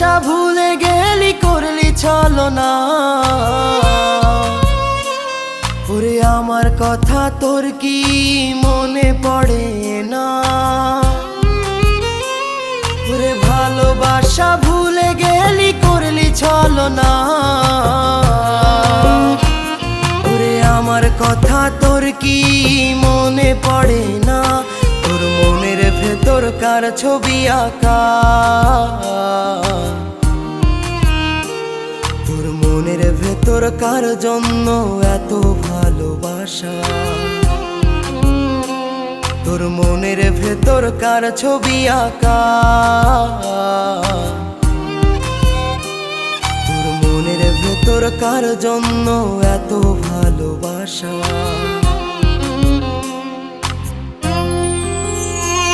ভালোবাসা ভুলে গেলি করলি ছলনা। ওরে আমার কথা তোর কি মনে পড়ে না? ওরে ভালোবাসা ভুলে গেলি করলি ছলনা। ওরে আমার কথা তোর কি মনে পড়ে না? তোর মনের ভেতর কার ছবি আঁকা? তোর মনের ভেতর কার জন্য এত ভালোবাসা? তোর মনের ভেতর কার ছবি আঁকা? তোর মনের ভেতর কার জন্য এত ভালোবাসা?